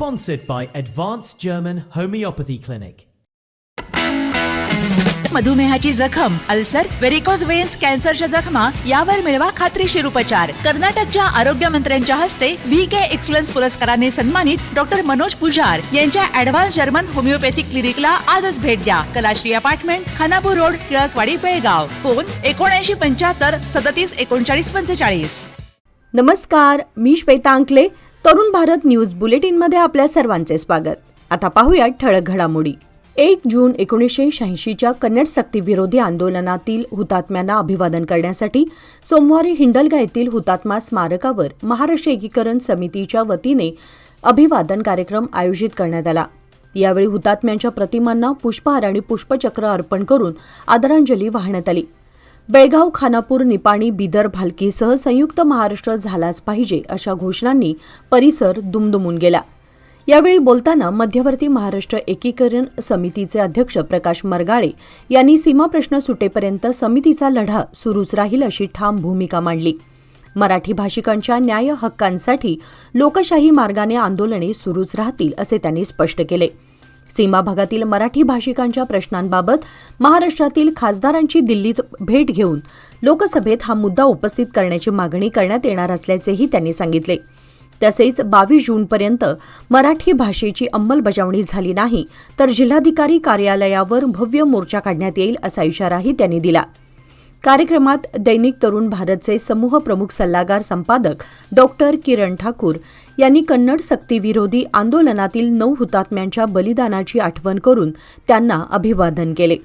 Sponsored by Advanced German Homeopathy Clinic. मधुमेहाची जखम, ulcer, varicose veins, कॅन्सरच्या जखमा यावर मिळवा खात्रीशीर उपचार. कर्नाटकच्या आरोग्य मंत्र्यांच्या हस्ते VK एक्सलन्स पुरस्काराने सन्मानित डॉक्टर मनोज पुजार यांच्या ॲडव्हान्स जर्मन होमिओपॅथिक क्लिनिकला आजच भेट द्या. Kalashree apartment, Khanapur road, Tilakwadi, Belgaum. Phone 7975 37 39 45. नमस्कार, मी श्वेता अंकले. तरुण भारत न्यूज बुलेटिनमध्ये आपल्या सर्वांचे स्वागत. आता पाहूया ठळक घडामोडी. 1 जून 1986च्या कन्नड सक्तीविरोधी आंदोलनातील हुतात्म्यांना अभिवादन करण्यासाठी सोमवारी हिंडलगा येथील हुतात्मा स्मारकावर महाराष्ट्र एकीकरण समितीच्या वतीने अभिवादन कार्यक्रम आयोजित करण्यात आला. यावेळी हुतात्म्यांच्या प्रतिमांना पुष्पहार आणि पुष्पचक्र अर्पण करून आदरांजली वाहण्यात आली. बेळगाव, खानापूर, निपाणी, बिदर, भालकीसह संयुक्त महाराष्ट्र झालाच पाहिजे अशा घोषणांनी परिसर दुमदुमून गेला. यावेळी बोलताना मध्यवर्ती महाराष्ट्र एकीकरण समितीचे अध्यक्ष प्रकाश मरगाळे यांनी सीमा प्रश्न सुटेपर्यंत समितीचा लढा सुरूच राहील अशी ठाम भूमिका मांडली. मराठी भाषिकांच्या न्याय हक्कांसाठी लोकशाही मार्गाने आंदोलने सुरूच राहतील असे त्यांनी स्पष्ट केले. सीमा भागातील मराठी भाषिकांच्या प्रश्नांबाबत महाराष्ट्रातील खासदारांची दिल्लीत भेट घेऊन लोकसभेत हा मुद्दा उपस्थित करण्याची मागणी करण्यात येणार असल्याचेही त्यांनी सांगितले. तसेच 22 जूनपर्यंत मराठी भाषेची अंमलबजावणी झाली नाही तर जिल्हाधिकारी कार्यालयावर भव्य मोर्चा काढण्यात येईल असा इशाराही त्यांनी दिला. कार्यक्रमात दैनिक तरुण भारतचे समूह प्रमुख सल्लागार संपादक डॉक्टर किरण ठाकूर यांनी कन्नड सक्तीविरोधी आंदोलनातील 9 हुतात्म्यांच्या बलिदानाची आठवण करून त्यांना अभिवादन केले.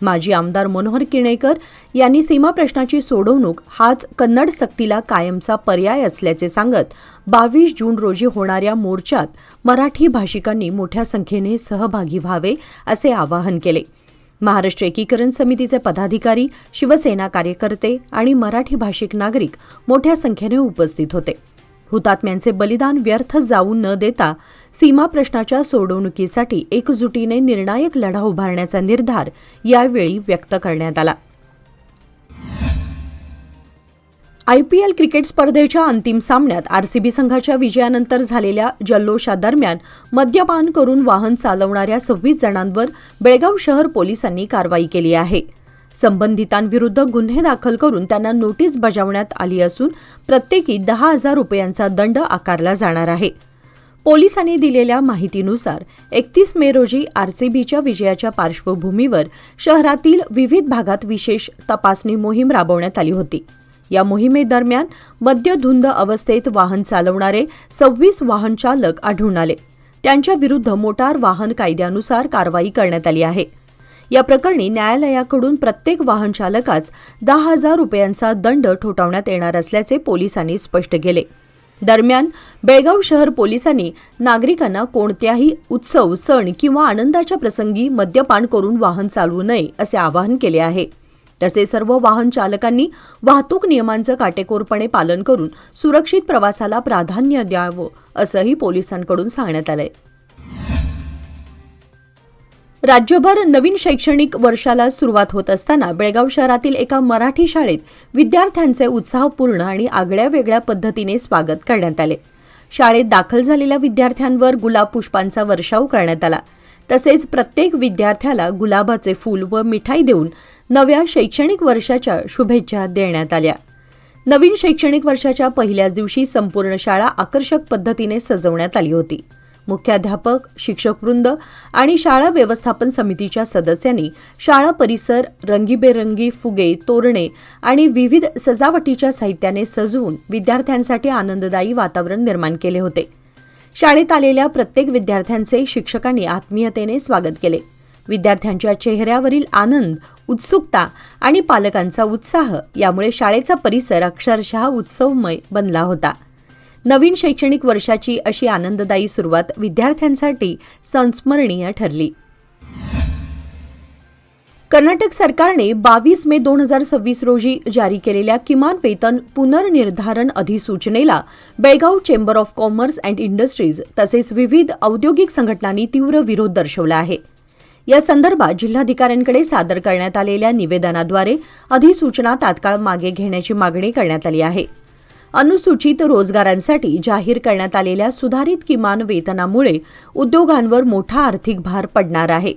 माजी आमदार मनोहर किणेकर यांनी सीमा प्रश्नाची सोडवणूक हाच कन्नड सक्तीला कायमचा पर्याय असल्याचे सांगत 22 जून रोजी होणाऱ्या मोर्चात मराठी भाषिकांनी मोठ्या संख्येने सहभागी व्हावे असे आवाहन केले. महाराष्ट्र एकीकरण समितीचे पदाधिकारी, शिवसेना कार्यकर्ते आणि मराठी भाषिक नागरिक मोठ्या संख्येने उपस्थित होते. हुतात्म्यांचे बलिदान व्यर्थ जाऊ न देता सीमा प्रश्नाच्या सोडवणुकीसाठी एकजुटीने निर्णायक लढा उभारण्याचा निर्धार यावेळी व्यक्त करण्यात आला. IPL क्रिकेट स्पर्धेच्या अंतिम सामन्यात RCB संघाच्या विजयानंतर झालेल्या जल्लोषादरम्यान मद्यपान करून वाहन चालवणाऱ्या 26 जणांवर बेळगाव शहर पोलिसांनी कारवाई केली आहे. संबंधितांविरुद्ध गुन्हे दाखल करून त्यांना नोटीस बजावण्यात आली असून प्रत्येकी 10,000 रुपयांचा दंड आकारला जाणार आहे. पोलिसांनी दिलेल्या माहितीनुसार 31 मे रोजी RCBच्या विजयाच्या पार्श्वभूमीवर शहरातील विविध भागात विशेष तपासणी मोहीम राबवण्यात आली होती. या मोहिमेदरम्यान मद्यधुंद अवस्थेत वाहन चालवणारे 26 वाहन चालक आढळून आले. त्यांच्याविरुद्ध मोटार वाहन कायद्यानुसार कारवाई करण्यात आली आहे. या प्रकरणी न्यायालयाकडून प्रत्येक वाहन चालकास 10,000 रुपयांचा दंड ठोठावण्यात येणार असल्याचे पोलिसांनी स्पष्ट केले. दरम्यान बेळगाव शहर पोलिसांनी नागरिकांना कोणत्याही उत्सव, सण किंवा आनंदाच्या प्रसंगी मद्यपान करून वाहन चालवू नये असे आवाहन केले आहे. तसे सर्व वाहन चालकांनी वाहतूक नियमांचं काटेकोरपणे पालन करून सुरक्षित प्रवासाला प्राधान्य द्यावं असंही पोलिसांकडून सांगण्यात आलंय. राज्यभर नवीन शैक्षणिक वर्षाला सुरुवात होत असताना बेळगाव शहरातील एका मराठी शाळेत विद्यार्थ्यांचे उत्साहपूर्ण आणि आगळ्या-वेगळ्या पद्धतीने स्वागत करण्यात आले. शाळेत दाखल झालेल्या विद्यार्थ्यांवर गुलाब पुष्पांचा वर्षाव करण्यात आला. तसेच प्रत्येक विद्यार्थ्याला गुलाबाचे फूल व मिठाई देऊन नव्या शैक्षणिक वर्षाच्या शुभेच्छा देण्यात आल्या. नवीन शैक्षणिक वर्षाच्या पहिल्याच दिवशी संपूर्ण शाळा आकर्षक पद्धतीने सजवण्यात आली होती. मुख्याध्यापक, शिक्षकवृंद आणि शाळा व्यवस्थापन समितीच्या सदस्यांनी शाळा परिसर रंगीबेरंगी फुगे, तोरणे आणि विविध सजावटीच्या साहित्याने सजवून विद्यार्थ्यांसाठी आनंददायी वातावरण निर्माण केले होते. शाळेत आलेल्या प्रत्येक विद्यार्थ्यांचे शिक्षकांनी आत्मीयतेने स्वागत केले. विद्यार्थ्यांच्या चेहऱ्यावरील आनंद, उत्सुकता आणि पालकांचा उत्साह यामुळे शाळेचा परिसर अक्षरशः उत्सवमय बनला होता. नवीन शैक्षणिक वर्षाची अशी आनंददायी सुरुवात विद्यार्थ्यांसाठी संस्मरणीय ठरली. कर्नाटक सरकारने 22 मे 2026 रोजी जारी केलेल्या किमान वेतन पुनर्निर्धारण अधिसूचनेला Belgaum chamber of commerce and industries तसेच विविध औद्योगिक संघटनांनी तीव्र विरोध दर्शवला आहे. या संदर्भात जिल्हाधिकाऱ्यांकडे सादर करण्यात आलेल्या निवेदनाद्वारे अधिसूचना तात्काळ मागे घेण्याची मागणी करण्यात आली आहे. अनुसूचित रोजगारांसाठी जाहीर करण्यात आलेल्या सुधारित किमान वेतनामुळे उद्योगांवर मोठा आर्थिक भार पडणार आहे.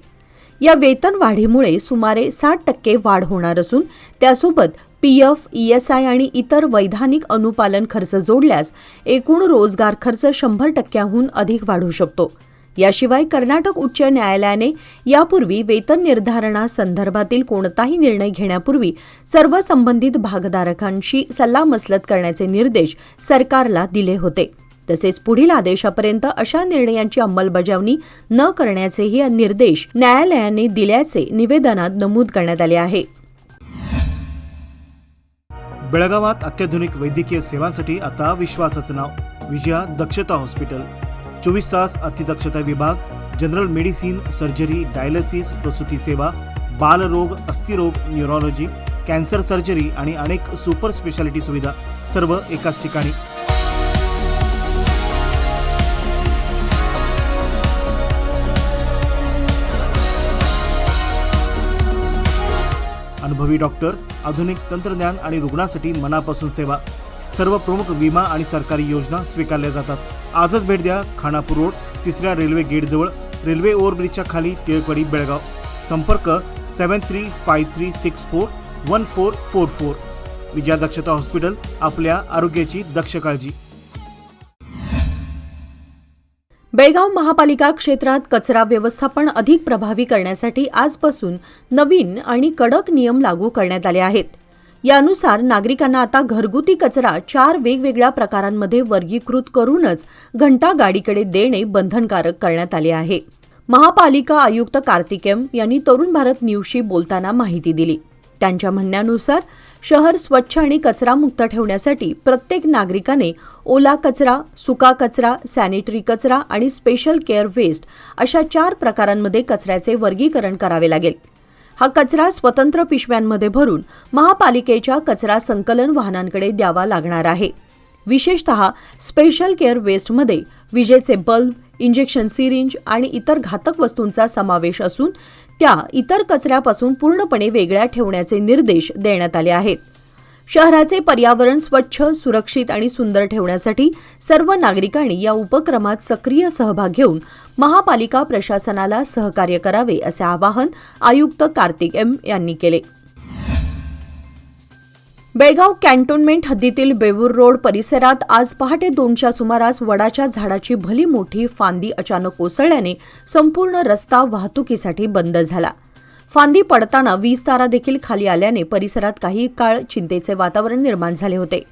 या वेतन वाढीमुळे सुमारे 60% वाढ होणार असून त्यासोबत पीएफ, ईएसआय आणि इतर वैधानिक अनुपालन खर्च जोडल्यास एकूण रोजगार खर्च 100%हून अधिक वाढू शकतो. याशिवाय कर्नाटक उच्च न्यायालयाने यापूर्वी वेतन निर्धारणासंदर्भातील कोणताही निर्णय घेण्यापूर्वी सर्व संबंधित भागधारकांशी सल्लामसलत करण्याचे निर्देश सरकारला दिले होते. तसेच पुढील आदेशापर्यंत अशा निर्णयांची अंमलबजावणी न करण्याचेही निर्देश न्यायालयाने दिल्याचे निवेदनात नमूद करण्यात आले आहे. बेळगावात अत्याधुनिक वैद्यकीय सेवांसाठी आता विश्वासाचं नाव विजया दक्षता हॉस्पिटल. 24 तास अतिदक्षता विभाग, जनरल मेडिसिन, सर्जरी, डायलिसिस, प्रसूती सेवा, बालरोग, अस्थिरोग, न्यूरोलॉजी, कॅन्सर सर्जरी आणि अनेक सुपर स्पेशालिटी सुविधा सर्व एकाच ठिकाणी. अनुभवी डॉक्टर, आधुनिक तंत्रज्ञान आणि रुग्णांसाठी मनापासून सेवा. सर्व प्रमुख विमा आणि सरकारी योजना स्वीकारल्या जातात. आजच भेट द्या खानापूर रोड, 3ऱ्या रेल्वे गेटजवळ, रेल्वे ओव्हरब्रिजच्या खाली, टिळकवाडी, बेळगाव. संपर्क 7353641444. विजया दक्षता हॉस्पिटल, आपल्या आरोग्याची दक्ष काळजी. बेळगाव महापालिका क्षेत्रात कचरा व्यवस्थापन अधिक प्रभावी करण्यासाठी आजपासून नवीन आणि कडक नियम लागू करण्यात आले आहेत. यानुसार नागरिकांना आता घरगुती कचरा 4 वेगवेगळ्या प्रकारांमध्ये वर्गीकृत करूनच घंटागाडीकडे देणे बंधनकारक करण्यात आले आहे. महापालिका आयुक्त कार्तिक एम यांनी तरुण भारत न्यूजशी बोलताना माहिती दिली. त्यांच्या म्हणण्यानुसार शहर स्वच्छ आणि कचरामुक्त ठेवण्यासाठी प्रत्येक नागरिकाने ओला कचरा, सुका कचरा, सॅनिटरी कचरा आणि स्पेशल केअर वेस्ट अशा 4 प्रकारांमध्ये कचऱ्याचे वर्गीकरण करावे लागेल. हा कचरा स्वतंत्र पिशव्यांमध्ये भरून महापालिकेच्या कचरा संकलन वाहनांकडे द्यावा लागणार आहे. विशेषतः स्पेशल केअर वेस्टमध्ये विजेचे बल्ब, इंजेक्शन सिरिंज आणि इतर घातक वस्तूंचा समावेश असून त्या इतर कचऱ्यापासून पूर्णपणे वेगळ्या ठेवण्याचे निर्देश देण्यात आले आहेत. शहराचे पर्यावरण स्वच्छ, सुरक्षित आणि सुंदर ठेवण्यासाठी सर्व नागरिकांनी या उपक्रमात सक्रिय सहभाग घेऊन महापालिका प्रशासनाला सहकार्य करावे असे आवाहन आयुक्त कार्तिक एम यांनी केले. बेळगाव कॅन्टोन्मेंट हद्दीतील बेऊर रोड परिसरात आज पहाटे 2च्या सुमारास वडाच्या झाडाची भली मोठी फांदी अचानक कोसळल्याने संपूर्ण रस्ता वाहतुकीसाठी बंद झाला. फांदी पडताना वीज तारा देखील खाली आल्याने परिसरात काही काळ चिंतेचे वातावरण निर्माण झाले होते.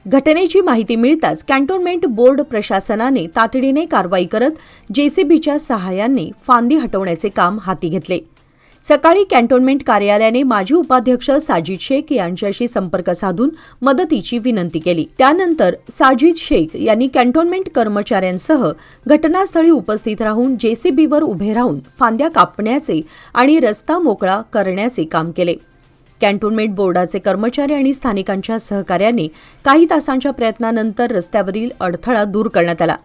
घटनेची माहिती मिळताच कॅन्टोन्मेंट बोर्ड प्रशासनाने तातडीने कारवाई करत जेसीबीच्या सहाय्याने फांदी हटवण्याचे काम हाती घेतले. सकाळी कॅन्टोन्मेंट कार्यालयाने माजी उपाध्यक्ष साजिद शेख यांच्याशी संपर्क साधून मदतीची विनंती केली. त्यानंतर साजिद शेख यांनी कॅन्टोन्मेंट कर्मचाऱ्यांसह घटनास्थळी उपस्थित राहून जेसीबीवर उभे राहून फांद्या कापण्याचे आणि रस्ता मोकळा करण्याचे काम केले. कॅन्टोन्मेंट बोर्डाचे कर्मचारी आणि स्थानिकांच्या सहकार्याने काही तासांच्या प्रयत्नानंतर रस्त्यावरील अडथळा दूर करण्यात आला.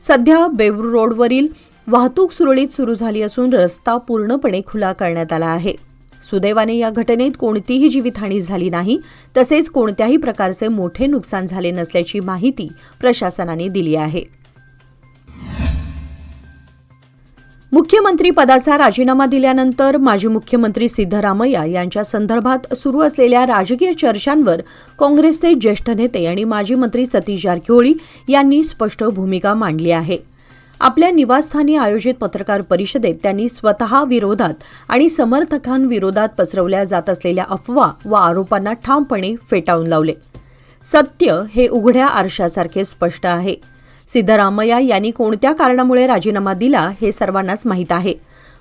सध्या बेऊर रोडवरील वाहतूक सुरळीत सुरू झाली असून रस्ता पूर्णपणे खुला करण्यात आला आहे. सुदैवाने या घटनेत कोणतीही जीवितहानी झाली नाही, तसेच कोणत्याही प्रकारचे मोठे नुकसान झाले नसल्याची माहिती प्रशासनाने दिली आहे. मुख्यमंत्री पदाचा राजीनामा दिल्यानंतर माजी मुख्यमंत्री सिद्धरामय्या यांच्या संदर्भात सुरू असलेल्या राजकीय चर्चांवर काँग्रेसचे ज्येष्ठ नेते आणि माजी मंत्री सतीश जारकिहोळी यांनी स्पष्ट भूमिका मांडली आहे. आपल्या निवासस्थानी आयोजित पत्रकार परिषदेत त्यांनी स्वतः विरोधात आणि समर्थकांविरोधात पसरवल्या जात असलेल्या अफवा व आरोपांना ठामपणे फेटाळून लावले. सत्य हे उघड्या आरशासारखे स्पष्ट आहे. सिद्धरामय्या यांनी कोणत्या कारणामुळे राजीनामा दिला हे सर्वांनाच माहीत आहे.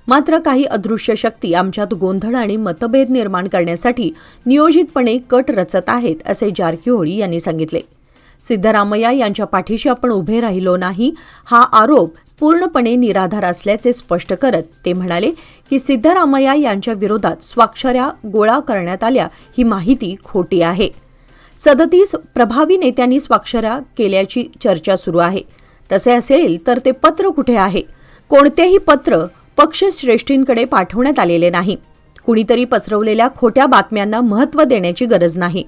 मात्र काही अदृश्य शक्ती आमच्यात गोंधळ आणि मतभेद निर्माण करण्यासाठी नियोजितपणे कट रचत आहेत, असे जारकिहोळी यांनी सांगितले. सिद्धरामय्या यांच्या पाठीशी आपण उभे राहिलो नाही हा आरोप पूर्णपणे निराधार असल्याचे स्पष्ट करत ते म्हणाले की सिद्धरामय्या यांच्या विरोधात स्वाक्षऱ्या गोळा करण्यात आल्या ही माहिती खोटी आहे. 37 प्रभावी नेत्यांनी स्वाक्षऱ्या केल्याची चर्चा सुरू आहे. तसे असेल तर ते पत्र कुठे आहे? कोणतेही पत्र पक्षश्रेष्ठींकडे पाठवण्यात आलेले नाही. कुणीतरी पसरवलेल्या खोट्या बातम्यांना महत्त्व देण्याची गरज नाही.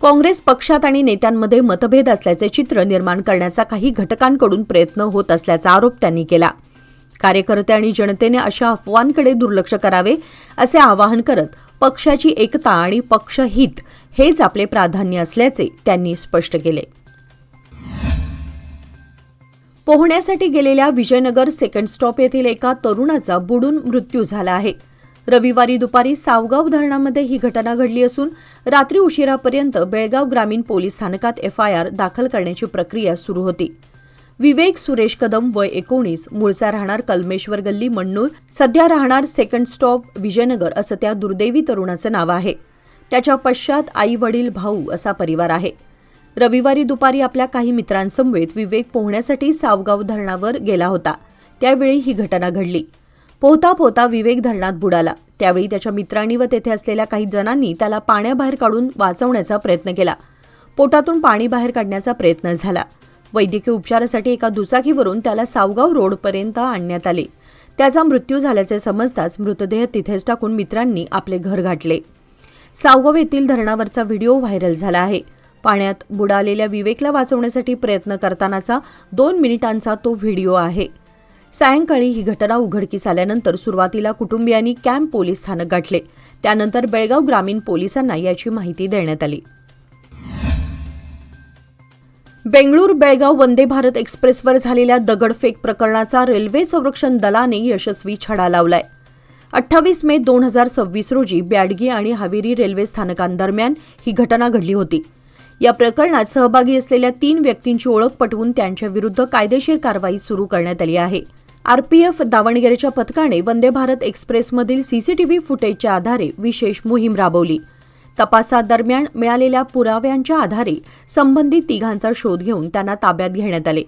काँग्रेस पक्षात आणि नेत्यांमध्ये मतभेद असल्याचे चित्र निर्माण करण्याचा काही घटकांकडून प्रयत्न होत असल्याचा आरोप त्यांनी केला. कार्यकर्ते आणि जनतेने अशा अफवांकडे दुर्लक्ष करावे असे आवाहन करत पक्षाची एकता आणि पक्षहित हेच आपले प्राधान्य असल्याचे त्यांनी स्पष्ट केले. पोहण्यासाठी गेलेल्या विजयनगर सेकंड स्टॉप येथील एका तरुणाचा बुडून मृत्यू झाला आहे. रविवारी दुपारी सावगाव धरणामध्ये ही घटना घडली असून रात्री उशिरापर्यंत बेळगाव ग्रामीण पोलीस स्थानकात FIR दाखल करण्याची प्रक्रिया सुरू होती. विवेक सुरेश कदम वय 19, मूळचा राहणार कलमेश्वर गल्ली मण्णूर, सध्या राहणार सेकंड स्टॉप विजयनगर असं त्या दुर्दैवी तरुणाचं नाव आहे. त्याच्या पश्चात आई वडील भाऊ असा परिवार आहे. रविवारी दुपारी आपल्या काही मित्रांसमवेत विवेक पोहण्यासाठी सावगाव धरणावर गेला होता. त्यावेळी ही घटना घडली. पोहता पोहता विवेक धरणात बुडाला. त्यावेळी त्याच्या मित्रांनी व तेथे असलेल्या काही जणांनी त्याला पाण्याबाहेर काढून वाचवण्याचा प्रयत्न केला. पोटातून पाणी बाहेर काढण्याचा प्रयत्न झाला. वैद्यकीय उपचारासाठी एका दुचाकीवरून त्याला सावगाव रोडपर्यंत आणण्यात आले. त्याचा मृत्यू झाल्याचे समजताच मृतदेह तिथेच टाकून मित्रांनी आपले घर गाठले. सावगाव येथील धरणावरचा व्हिडिओ व्हायरल झाला आहे. पाण्यात बुडालेल्या विवेकला वाचवण्यासाठी प्रयत्न करतानाचा 2 मिनिटांचा तो व्हिडिओ आहे. सायंकाळी ही घटना उघडकीस आल्यानंतर सुरुवातीला कुटुंबियांनी कॅम्प पोलीस स्थानक गाठले. त्यानंतर बेळगाव ग्रामीण पोलिसांना याची माहिती देण्यात आली. बेंगळूर बेळगाव वंदे भारत एक्सप्रेसवर झालेल्या दगडफेक प्रकरणाचा रेल्वे संरक्षण दलाने यशस्वी छडा लावलाय. 28 मे 2026 रोजी ब्याडगी आणि हावेरी रेल्वे स्थानकांदरम्यान ही घटना घडली होती. या प्रकरणात सहभागी असलेल्या 3 व्यक्तींची ओळख पटवून त्यांच्याविरुद्ध कायदेशीर कारवाई सुरू करण्यात आली आहे. RPF दावणगेरेच्या पथकाने वंदे भारत एक्सप्रेसमधील CCTV फुटेजच्या आधारे विशेष मोहीम राबवली. तपासादरम्यान मिळालेल्या पुराव्यांच्या आधारे संबंधित तिघांचा शोध घेऊन त्यांना ताब्यात घेण्यात आले.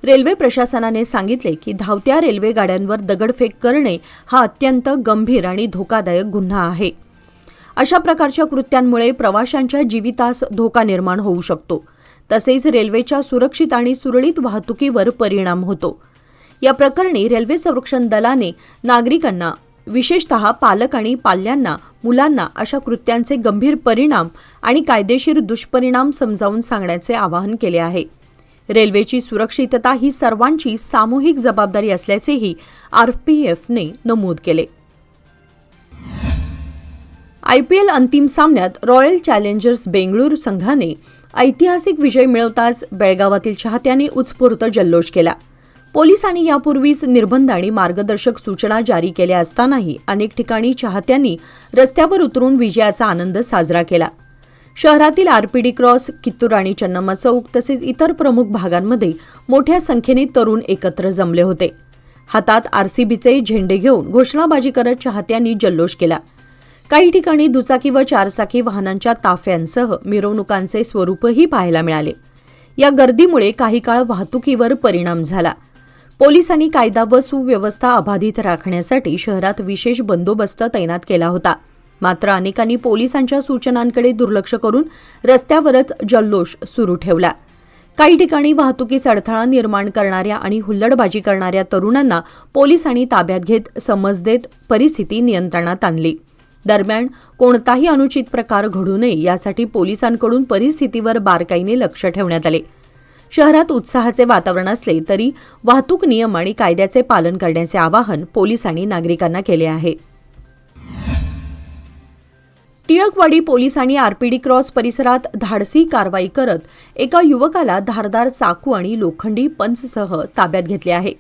रेल्वे प्रशासनाने सांगितले की धावत्या रेल्वे गाड्यांवर दगडफेक करणे हा अत्यंत गंभीर आणि धोकादायक गुन्हा आहे. अशा प्रकारच्या कृत्यांमुळे प्रवाशांच्या जीवितास धोका निर्माण होऊ शकतो. तसेच रेल्वेच्या सुरक्षित आणि सुरळीत वाहतुकीवर परिणाम होतो. या प्रकरणी रेल्वे संरक्षण दलाने नागरिकांना, विशेषतः पालक आणि पाल्यांना, मुलांना अशा कृत्यांचे गंभीर परिणाम आणि कायदेशीर दुष्परिणाम समजावून सांगण्याचे आवाहन केले आहे. रेल्वेची सुरक्षितता ही सर्वांची सामूहिक जबाबदारी असल्याचेही RPFने नमूद केले. IPL अंतिम सामन्यात रॉयल चॅलेंजर्स बेंगळूर संघाने ऐतिहासिक विजय मिळवताच बेळगावातील चाहत्यांनी उत्स्फूर्त जल्लोष केला. पोलिसांनी यापूर्वीच निर्बंध आणि मार्गदर्शक सूचना जारी केल्या असतानाही अनेक ठिकाणी चाहत्यांनी रस्त्यावर उतरून विजयाचा आनंद साजरा केला. शहरातील RPD क्रॉस, कित्तूर आणि चन्नम्मा चौक तसेच इतर प्रमुख भागांमध्ये मोठ्या संख्येने तरुण एकत्र जमले होते. हातात RCBचे झेंडे घेऊन घोषणाबाजी करत चाहत्यांनी जल्लोष केला. काही ठिकाणी दुचाकी व 4चाकी वाहनांच्या ताफ्यांसह मिरवणुकांचे स्वरूपही पाहायला मिळाले. या गर्दीमुळे काही काळ वाहतुकीवर परिणाम झाला. पोलिसांनी कायदा व सुव्यवस्था अबाधित राखण्यासाठी शहरात विशेष बंदोबस्त तैनात केला होता. मात्र अनेकांनी पोलिसांच्या सूचनांकडे दुर्लक्ष करून रस्त्यावरच जल्लोष सुरू ठेवला. काही ठिकाणी वाहतुकीस अडथळा निर्माण करणाऱ्या आणि हुल्लडबाजी करणाऱ्या तरुणांना पोलिसांनी ताब्यात घेत समज देत परिस्थिती नियंत्रणात आणली. दरम्यान कोणताही अनुचित प्रकार घडू नये यासाठी पोलिसांकडून परिस्थितीवर बारकाईने लक्ष ठेवण्यात आले. शहरात उत्साहाचे वातावरण असले तरी वाहतूक नियम आणि कायद्याचे पालन करण्याचे आवाहन पोलिसांनी नागरिकांना केले आहे. टिळकवाडी पोलिसांनी RPD क्रॉस परिसरात धाडसी कारवाई करत एका युवकाला धारदार चाकू आणि लोखंडी पंचसह ताब्यात घेतले आहे.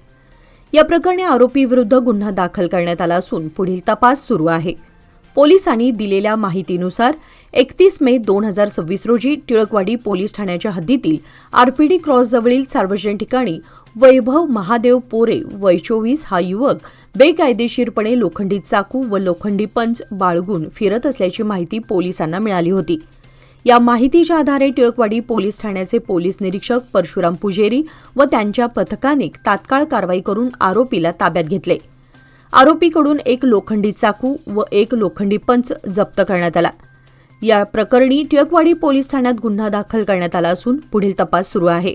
या प्रकरणी आरोपीविरुद्ध गुन्हा दाखल करण्यात आला असून पुढील तपास सुरू आहे. पोलिसांनी दिलेल्या माहितीनुसार 31 मे 2026 रोजी टिळकवाडी पोलीस ठाण्याच्या हद्दीतील RPD क्रॉसजवळील सार्वजनिक ठिकाणी वैभव महादेव पोरे वय 24 हा युवक बेकायदेशीरपणे लोखंडी चाकू व लोखंडी पंच बाळगून फिरत असल्याची माहिती पोलिसांना मिळाली होती. या माहितीच्या आधारे टिळकवाडी पोलीस ठाण्याचे पोलीस निरीक्षक परशुराम पुजेरी व त्यांच्या पथकाने तात्काळ कारवाई करून आरोपीला ताब्यात घेतले. आरोपीकडून एक लोखंडी चाकू व एक लोखंडी पंच जप्त करण्यात आला. या प्रकरणी टिळकवाडी पोलीस ठाण्यात गुन्हा दाखल करण्यात आला असून पुढील तपास सुरू आहे.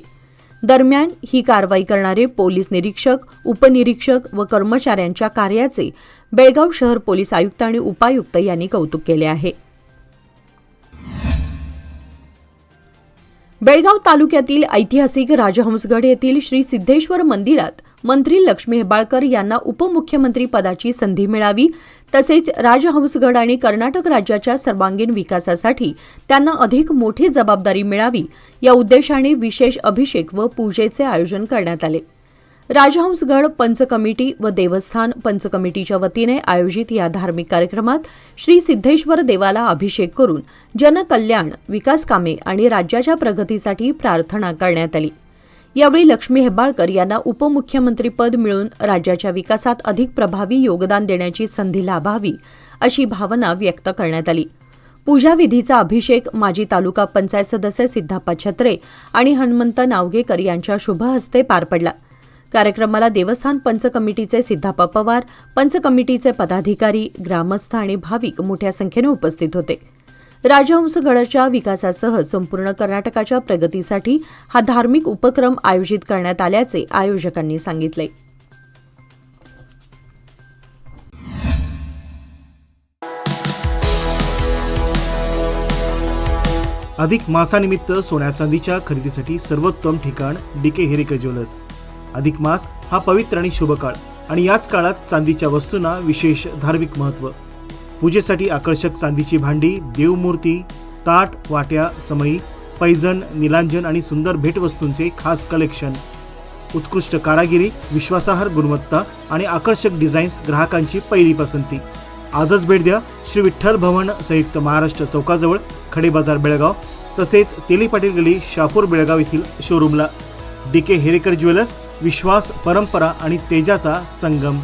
दरम्यान ही कारवाई करणारे पोलीस निरीक्षक, उपनिरीक्षक व कर्मचाऱ्यांच्या कार्याचे बेळगाव शहर पोलीस आयुक्त आणि उपायुक्त यांनी कौतुक केले आहे. बेळगाव तालुक्यातील ऐतिहासिक राजहंसगड येथील श्री सिद्धेश्वर मंदिरात मंत्री लक्ष्मी हेब्बाळकर यांना उपमुख्यमंत्री पदाची संधी मिळावी तसेच राजहंसगड आणि कर्नाटक राज्याच्या सर्वांगीण विकासासाठी त्यांना अधिक मोठी जबाबदारी मिळावी या उद्देशाने विशेष अभिषेक व पूजेचे आयोजन करण्यात आले. राजहंसगड पंच कमिटी व देवस्थान पंच कमिटीच्या वतीने आयोजित या धार्मिक कार्यक्रमात श्री सिद्धेश्वर देवाला अभिषेक करून जनकल्याण, विकास कामे आणि राज्याच्या प्रगतीसाठी प्रार्थना करण्यात आली. यावेळी लक्ष्मी हेब्बाळकर यांना उपमुख्यमंत्रीपद मिळून राज्याच्या विकासात अधिक प्रभावी योगदान देण्याची संधी लाभावी अशी भावना व्यक्त करण्यात आली. पूजाविधीचा अभिषेक माजी तालुका पंचायत सदस्य सिद्धप्पा छत्रे आणि हनुमंत नावगेकर यांच्या शुभ हस्ते पार पडला. कार्यक्रमाला देवस्थान पंच कमिटीचे सिद्धप्पा पवार, पंच कमिटीचे पदाधिकारी, ग्रामस्थ आणि भाविक मोठ्या संख्येने उपस्थित होते. राजहंसगडाच्या विकासासह संपूर्ण कर्नाटकाच्या प्रगतीसाठी हा धार्मिक उपक्रम आयोजित करण्यात आल्याचे आयोजकांनी सांगितले. अधिक मासानिमित्त सोन्या चांदीच्या खरेदीसाठी सर्वोत्तम ठिकाण डीके हेरेकर ज्वेलर्स. अधिक मास हा पवित्र आणि शुभ काळ आणि याच काळात चांदीच्या वस्तूंना विशेष धार्मिक महत्त्व. पूजेसाठी आकर्षक चांदीची भांडी, देवमूर्ती, ताट, वाट्या, समई, पैजण, निलांजन आणि सुंदर भेटवस्तूंचे खास कलेक्शन. उत्कृष्ट कारागिरी, विश्वासार्ह गुणवत्ता आणि आकर्षक डिझाईन्स ग्राहकांची पहिली पसंती. आजच भेट द्या श्री विठ्ठल भवन, संयुक्त महाराष्ट्र चौकाजवळ, खडे बाजार, बेळगाव. तसेच तेली पाटील गली, शापूर, बेळगाव येथील शोरूमला. डीके हेरेकर ज्वेलर्स, विश्वास, परंपरा आणि तेजाचा संगम.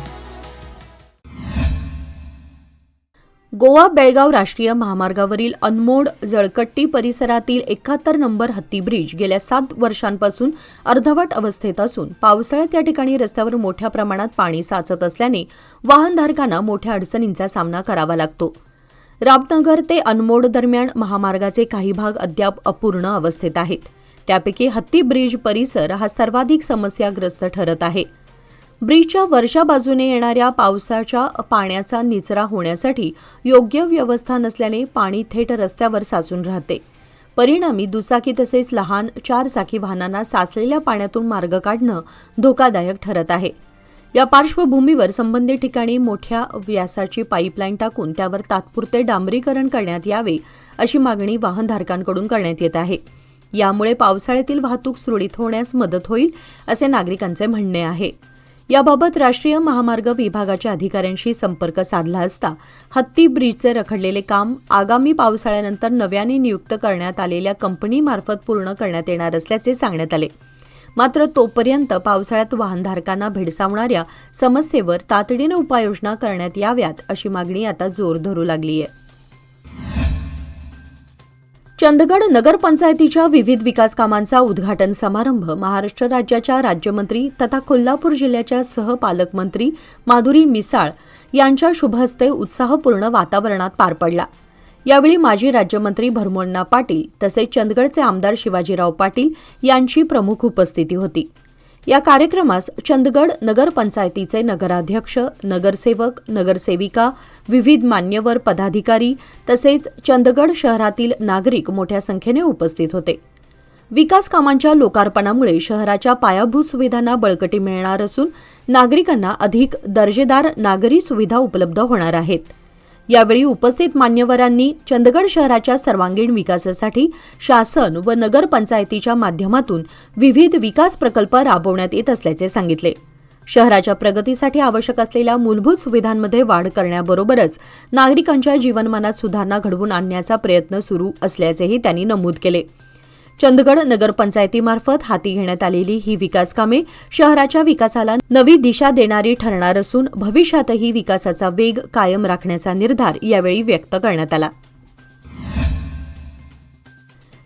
गोवा बेळगाव राष्ट्रीय महामार्गावरील अनमोड जळकट्टी परिसरातील 71 नंबर हत्ती ब्रिज गेल्या 7 वर्षांपासून अर्धवट अवस्थेत असून पावसाळ्यात या ठिकाणी रस्त्यावर मोठ्या प्रमाणात पाणी साचत असल्याने वाहनधारकांना मोठ्या अडचणींचा सामना करावा लागतो. रामनगर ते अनमोड दरम्यान महामार्गाचे काही भाग अद्याप अपूर्ण अवस्थेत आहेत. त्यापैकी हत्ती ब्रिज परिसर हा सर्वाधिक समस्याग्रस्त ठरत आहे. ब्रिजच्या वरच्या बाजूने येणाऱ्या पावसाच्या पाण्याचा निचरा होण्यासाठी योग्य व्यवस्था नसल्याने पाणी थेट रस्त्यावर साचून राहते. परिणामी दुचाकी तसेच लहान 4 चाकी वाहनांना साचलेल्या पाण्यातून मार्ग काढणं धोकादायक ठरत आहे. या पार्श्वभूमीवर संबंधित ठिकाणी मोठ्या व्यासाची पाईपलाईन टाकून त्यावर तात्पुरते डांबरीकरण करण्यात यावे अशी मागणी वाहनधारकांकडून करण्यात येत आहे. यामुळे पावसाळ्यातील वाहतूक सुरळीत होण्यास मदत होईल असे नागरिकांचे म्हणणे आहे. याबाबत राष्ट्रीय महामार्ग विभागाच्या अधिकाऱ्यांशी संपर्क साधला असता हत्ती ब्रिजचे रखडलेले काम आगामी पावसाळ्यानंतर नव्याने नियुक्त करण्यात आलेल्या कंपनीमार्फत पूर्ण करण्यात येणार असल्याचे सांगण्यात आले. मात्र तोपर्यंत पावसाळ्यात वाहनधारकांना भेडसावणाऱ्या समस्येवर तातडीने उपाययोजना करण्यात याव्यात अशी मागणी आता जोर धरू लागली आहे. चंदगड नगरपंचायतीच्या विविध विकास कामांचा उद्घाटन समारंभ महाराष्ट्र राज्याच्या राज्यमंत्री तथा कोल्हापूर जिल्ह्याच्या सहपालकमंत्री माधुरी मिसाळ यांच्या शुभहस्ते उत्साहपूर्ण वातावरणात पार पडला. यावेळी माजी राज्यमंत्री भरमोण्णा पाटील तसेच चंदगडचे आमदार शिवाजीराव पाटील यांची प्रमुख उपस्थिती होती. या कार्यक्रमास चंदगड नगरपंचायतीचे नगराध्यक्ष, नगरसेवक, नगरसेविका, विविध मान्यवर पदाधिकारी तसेच चंदगड शहरातील नागरिक मोठ्या संख्येने उपस्थित होते. विकास कामांच्या लोकार्पणामुळे शहराच्या पायाभूत सुविधांना बळकटी मिळणार असून नागरिकांना अधिक दर्जेदार नागरी सुविधा उपलब्ध होणार आहेत. यावेळी उपस्थित मान्यवरांनी चंदगड शहराच्या सर्वांगीण विकासासाठी शासन व नगरपंचायतीच्या माध्यमातून विविध विकास प्रकल्प राबवण्यात येत असल्याचे सांगितले. शहराच्या प्रगतीसाठी आवश्यक असलेल्या मूलभूत सुविधांमध्ये वाढ करण्याबरोबरच नागरिकांच्या जीवनमानात सुधारणा घडवून आणण्याचा प्रयत्न सुरू असल्याचेही त्यांनी नमूद केले. चंदगड नगरपंचायतीमार्फत हाती घेण्यात आलेली ही विकास कामे शहराच्या विकासाला नवी दिशा देणारी ठरणार असून भविष्यातही विकासाचा वेग कायम राखण्याचा निर्धार यावेळी व्यक्त करण्यात आला.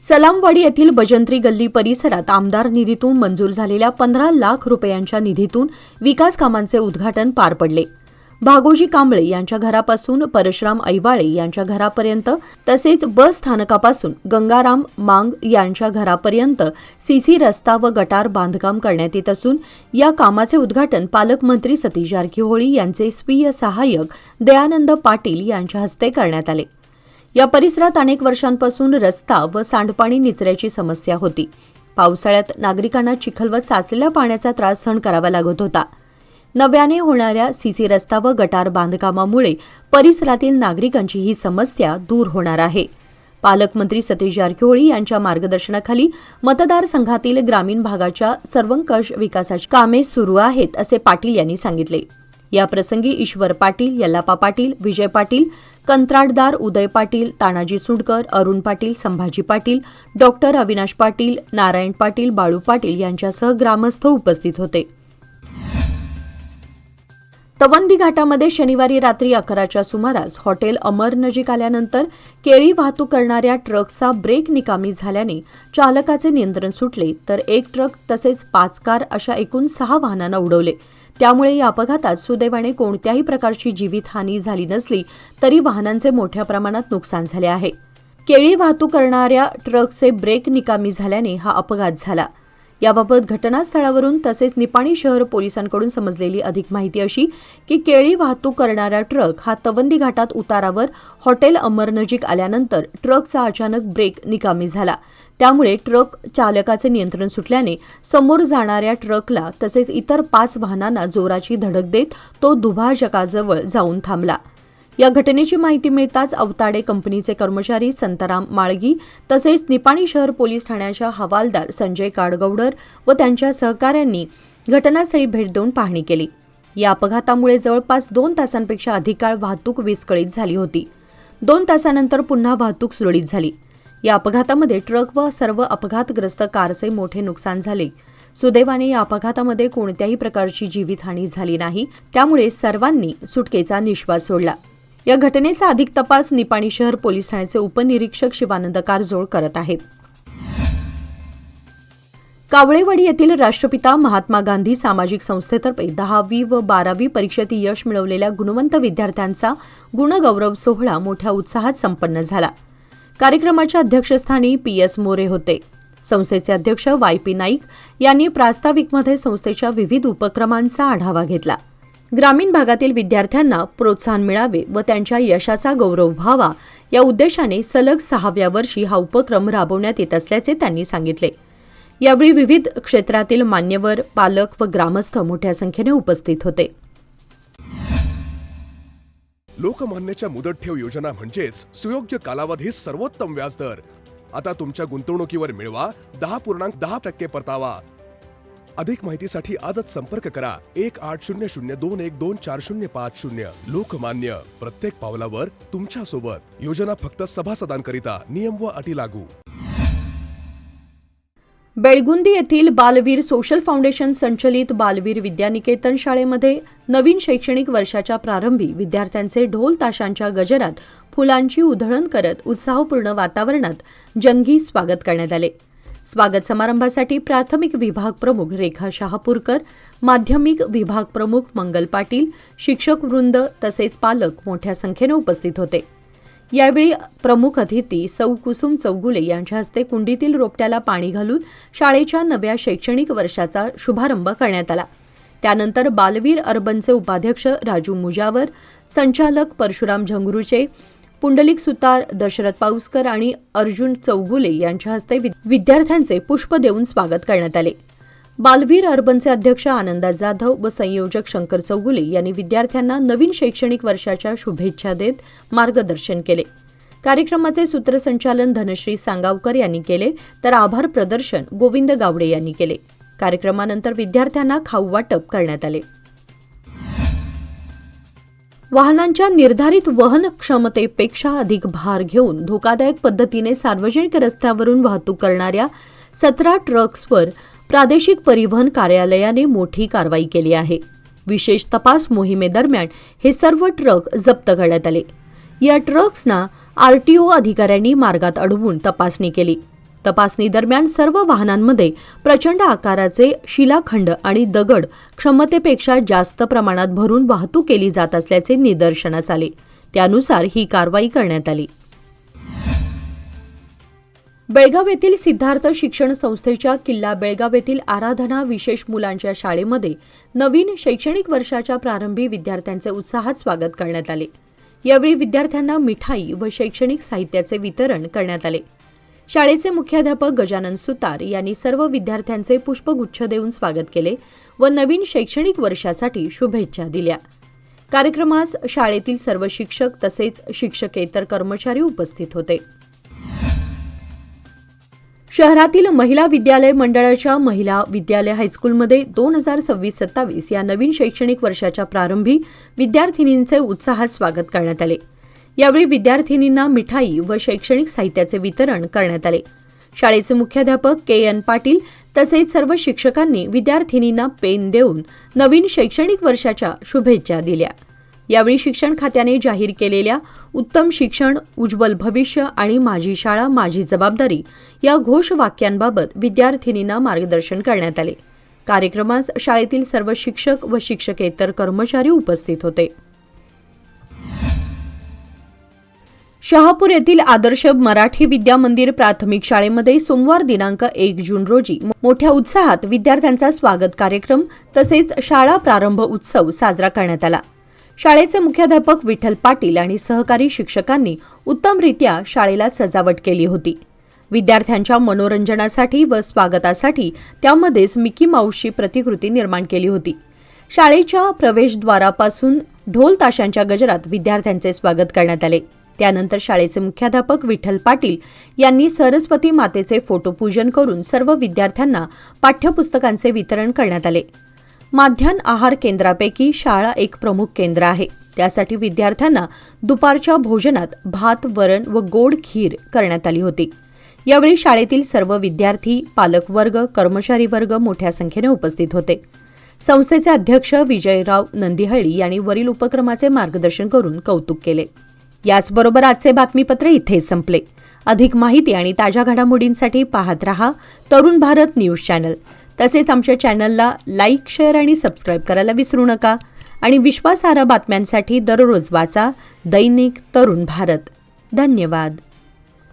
सलामवाडी येथील बजंत्री गल्ली परिसरात आमदार निधीतून मंजूर झालेल्या 15 लाख रुपयांच्या निधीतून विकास कामांचे उद्घाटन पार पडले. भागोजी कांबळे यांच्या घरापासून परशुराम ऐवाळे यांच्या घरापर्यंत तसेच बस स्थानकापासून गंगाराम मांग यांच्या घरापर्यंत सीसी रस्ता व गटार बांधकाम करण्यात येत असून या कामाचे उद्घाटन पालकमंत्री सतीश जारकिहोळी यांचे स्वीय सहाय्यक दयानंद पाटील यांच्या हस्ते करण्यात आले. या परिसरात अनेक वर्षांपासून रस्ता व सांडपाणी निचऱ्याची समस्या होती. पावसाळ्यात नागरिकांना चिखल व साचलेल्या पाण्याचा त्रास सहन करावा लागत होता. नव्याने होणाऱ्या सीसी रस्ता व गटार बांधकामामुळे परिसरातील नागरिकांची ही समस्या दूर होणार आहे. पालकमंत्री सतीश जारकिहोळी यांच्या मार्गदर्शनाखाली मतदारसंघातील ग्रामीण भागाच्या सर्वंकष विकासाची कामे सुरू आहेत, असे पाटील यांनी सांगितले. याप्रसंगी ईश्वर पाटील, यल्लापा पाटील, विजय पाटील, कंत्राटदार उदय पाटील, तानाजी सुंडकर, अरुण पाटील, संभाजी पाटील, डॉक्टर अविनाश पाटील, नारायण पाटील, बाळू पाटील यांच्यासह ग्रामस्थ उपस्थित होते. तवंदी घाटामध्ये शनिवारी रात्री 11च्या सुमारास हॉटेल अमर नजीक आल्यानंतर केळी वाहतूक करणाऱ्या ट्रकचा ब्रेक निकामी झाल्याने चालकाचे नियंत्रण सुटले, तर एक ट्रक तसेच 5 कार अशा एकूण 6 वाहनांना उडवले. त्यामुळे या अपघातात सुदैवाने कोणत्याही प्रकारची जीवितहानी झाली नसली तरी वाहनांचे मोठ्या प्रमाणात नुकसान झाले आहे. केळी वाहतूक करणाऱ्या ट्रकचे ब्रेक निकामी झाल्याने हा अपघात झाला. याबाबत घटनास्थळावरून तसेच निपाणी शहर पोलिसांकडून समजलेली अधिक माहिती अशी की केळी वाहतूक करणारा ट्रक हा तवंदी घाटात उतारावर हॉटेल अमर नजीक आल्यानंतर ट्रकचा अचानक ब्रेक निकामी झाला. त्यामुळे ट्रक चालकाचे नियंत्रण सुटल्याने समोर जाणाऱ्या ट्रकला तसेच इतर 5 वाहनांना जोराची धडक देत तो दुभाजकाजवळ जाऊन थांबला. या घटनेची माहिती मिळताच अवताडे कंपनीचे कर्मचारी संताराम माळगी तसेच निपाणी शहर पोलीस ठाण्याच्या हवालदार संजय काडगौडर व त्यांच्या सहकाऱ्यांनी घटनास्थळी भेट देऊन पाहणी केली. या अपघातामुळे जवळपास 2 तासांपेक्षा अधिक काळ वाहतूक विस्कळीत झाली होती. 2 तासानंतर पुन्हा वाहतूक सुरळीत झाली. या अपघातामध्ये ट्रक व सर्व अपघातग्रस्त कारचे मोठे नुकसान झाले. सुदैवाने या अपघातामध्ये कोणत्याही प्रकारची जीवितहानी झाली नाही. त्यामुळे सर्वांनी सुटकेचा निश्वास सोडला. या घटनेचा अधिक तपास निपाणी शहर पोलीस ठाण्याचे उपनिरीक्षक शिवानंद कारजोळ करत आहेत. कावळेवाडी येथील राष्ट्रपिता महात्मा गांधी सामाजिक संस्थेतर्फे 10वी व 12वी परीक्षेत यश मिळवलेल्या गुणवंत विद्यार्थ्यांचा गुणगौरव सोहळा मोठ्या उत्साहात संपन्न झाला. कार्यक्रमाच्या अध्यक्षस्थानी PS मोरे होते. संस्थेचे अध्यक्ष YP नाईक यांनी प्रास्ताविकमध्ये संस्थेच्या विविध उपक्रमांचा आढावा घेतला. ग्रामीण भागातील विद्यार्थ्यांना प्रोत्साहन मिळावे व त्यांच्या यशाचा गौरव व्हावा या उद्देशाने सलग 6व्या वर्षी हा उपक्रम राबवण्यात येत असल्याचे त्यांनी सांगितले. यावेळी विविध क्षेत्रातील मान्यवर, पालक व ग्रामस्थ मोठ्या संख्येने उपस्थित होते. लोकमान्यच्या मुदत ठेव योजना म्हणजेच सुयोग्य कालावधी सर्वोत्तम व्याजदर. आता तुमच्या गुंतवणुकीवर मिळवा 10.10% परतावा. अधिक माहितीसाठी आजच संपर्क करा 1800212405. लोकमान्य, प्रत्येक पावलावर तुमच्या सोबत. योजना फक्त सभासदांकरिता. नियम व अटी लागू. बेळगुंदी येथील बालवीर सोशल फाउंडेशन संचलित बालवीर विद्यानिकेतन शाळेमध्ये नवीन शैक्षणिक वर्षाच्या प्रारंभी विद्यार्थ्यांचे ढोल ताशांच्या गजरात फुलांची उधळण करत उत्साहपूर्ण वातावरणात जंगी स्वागत करण्यात आले. स्वागत समारंभासाठी प्राथमिक विभाग प्रमुख रेखा शहापूरकर, माध्यमिक विभाग प्रमुख मंगल पाटील, शिक्षक वृंद तसेच पालक मोठ्या संख्येने उपस्थित होते. यावेळी प्रमुख अतिथी सौ कुसुम चौगुले यांच्या हस्ते कुंडीतील रोपट्याला पाणी घालून शाळेच्या नव्या शैक्षणिक वर्षाचा शुभारंभ करण्यात आला. त्यानंतर बालवीर अर्बनचे उपाध्यक्ष राजू मुजावर, संचालक परशुराम झंगरूचे, पुंडलिक सुतार, दशरथ पाऊसकर आणि अर्जुन चौगुले यांच्या हस्ते विद्यार्थ्यांचे पुष्प देऊन स्वागत करण्यात आले. बालवीर अर्बनचे अध्यक्ष आनंदा जाधव व संयोजक शंकर चौगुले यांनी विद्यार्थ्यांना नवीन शैक्षणिक वर्षाच्या शुभेच्छा देत मार्गदर्शन केले. कार्यक्रमाचे सूत्रसंचालन धनश्री सांगावकर यांनी केले, तर आभार प्रदर्शन गोविंद गावडे यांनी केले. कार्यक्रमानंतर विद्यार्थ्यांना खाऊ वाटप करण्यात आले. वाहनांच्या निर्धारित वहन क्षमतेपेक्षा अधिक भार घेऊन धोकादायक पद्धतीने सार्वजनिक रस्त्यावरून वाहतूक करणाऱ्या 17 ट्रक्सवर प्रादेशिक परिवहन कार्यालयाने मोठी कारवाई केली आहे. विशेष तपास मोहिमेदरम्यान हे सर्व ट्रक जप्त करण्यात आले. या ट्रक्सना RTO अधिकाऱ्यांनी मार्गात अडवून तपासणी केली. तपासणी दरम्यान सर्व वाहनांमध्ये प्रचंड आकाराचे शिलाखंड आणि दगड क्षमतेपेक्षा जास्त प्रमाणात भरून वाहतूक केली जात असल्याचे निदर्शनास आले. त्यानुसार ही कारवाई करण्यात आली. बेळगाव येथील सिद्धार्थ शिक्षण संस्थेच्या किल्ला बेळगाव येथील आराधना विशेष मुलांच्या शाळेमध्ये नवीन शैक्षणिक वर्षाच्या प्रारंभी विद्यार्थ्यांचे उत्साहात स्वागत करण्यात आले. यावेळी विद्यार्थ्यांना मिठाई व शैक्षणिक साहित्याचे वितरण करण्यात आले. शाळेचे मुख्याध्यापक गजानन सुतार यांनी सर्व विद्यार्थ्यांचे पुष्पगुच्छ देऊन स्वागत केले व नवीन शैक्षणिक वर्षासाठी शुभेच्छा दिल्या. कार्यक्रमास शाळेतील सर्व शिक्षक तसेच शिक्षकेतर कर्मचारी उपस्थित होते. शहरातील महिला विद्यालय मंडळाच्या महिला विद्यालय हायस्कूलमध्ये 2026-27 या नवीन शैक्षणिक वर्षाच्या प्रारंभी विद्यार्थिनींचे उत्साहात स्वागत करण्यात आले. यावेळी विद्यार्थिनींना मिठाई व शैक्षणिक साहित्याचे वितरण करण्यात आले. शाळेचे मुख्याध्यापक के.एन. पाटील तसेच सर्व शिक्षकांनी विद्यार्थिनींना पेन देऊन नवीन शैक्षणिक वर्षाच्या शुभेच्छा दिल्या. यावेळी शिक्षण खात्याने जाहीर केलेल्या उत्तम शिक्षण, उज्ज्वल भविष्य आणि माझी शाळा माझी जबाबदारी या घोषवाक्यांबाबत विद्यार्थिनींना मार्गदर्शन करण्यात आले. कार्यक्रमास शाळेतील सर्व शिक्षक व शिक्षकेतर कर्मचारी उपस्थित होते. शहापूर येथील आदर्श मराठी विद्या मंदिर प्राथमिक शाळेमध्ये सोमवार दिनांक 1 जून रोजी मोठ्या उत्साहात विद्यार्थ्यांचा स्वागत कार्यक्रम तसेच शाळा प्रारंभ उत्सव साजरा करण्यात आला. शाळेचे मुख्याध्यापक विठ्ठल पाटील आणि सहकारी शिक्षकांनी उत्तमरित्या शाळेला सजावट केली होती. विद्यार्थ्यांच्या मनोरंजनासाठी व स्वागतासाठी त्यामध्येच मिकी माऊसची प्रतिकृती निर्माण केली होती. शाळेच्या प्रवेशद्वारापासून ढोल ताशांच्या गजरात विद्यार्थ्यांचे स्वागत करण्यात आले. त्यानंतर शाळेचे मुख्याध्यापक विठ्ठल पाटील यांनी सरस्वती मातेचे फोटोपूजन करून सर्व विद्यार्थ्यांना पाठ्यपुस्तकांचे वितरण करण्यात आले. माध्यान्ह आहार केंद्रापैकी शाळा एक प्रमुख केंद्र आहे. त्यासाठी विद्यार्थ्यांना दुपारच्या भोजनात भात, वरण व गोड खीर करण्यात आली होती. यावेळी शाळेतील सर्व विद्यार्थी, पालकवर्ग, कर्मचारी वर्ग मोठ्या संख्येने उपस्थित होते. संस्थेचे अध्यक्ष विजयराव नंदिहळ्ळी यांनी वरील उपक्रमाचे मार्गदर्शन करून कौतुक केले. याचबरोबर आजचे बातमीपत्र इथेच संपले. अधिक माहिती आणि ताज्या घडामोडींसाठी पाहत रहा तरुण भारत न्यूज चॅनल. तसेच आमच्या चॅनलला लाईक, शेअर आणि सबस्क्राईब करायला विसरू नका. आणि विश्वासार्ह बातम्यांसाठी दररोज वाचा दैनिक तरुण भारत. धन्यवाद.